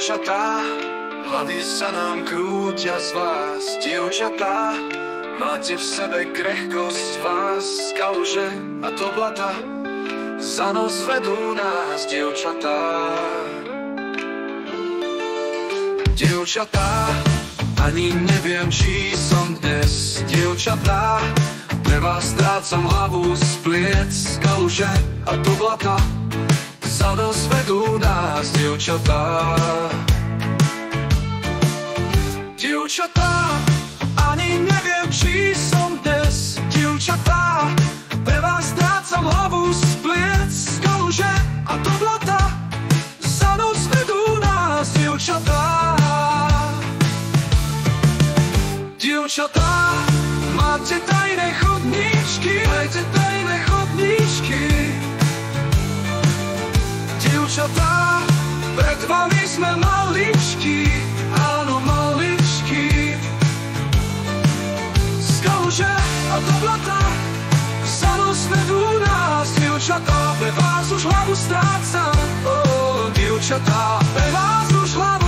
Dievčatá, hľady sa nám krútia z vás. Dievčatá, máte v sebe krehkosť vás. Kaluže a to blata za nos vedú nás. Dievčatá, dievčatá, ani neviem, či som dnes. Dievčatá, pre vás strácam hlavu z pliec. Kaluže a to blata za nos vedú nás. Dievčatá, dievčatá, ani neviem, či som dnes. Dievčatá, pre vás strácam hlavu z pliec. Kaluže a to blata za nos vedú nás. Dievčatá, dievčatá, máte tajné chodníčky, máte tajné chodníčky. Dievčatá, pred vami sme maličky, áno maličky. Z kaluže a do blata za nos vedú nás. Dievčatá, pre vás už hlavu strácam. Dievčatá, pre vás už hlavu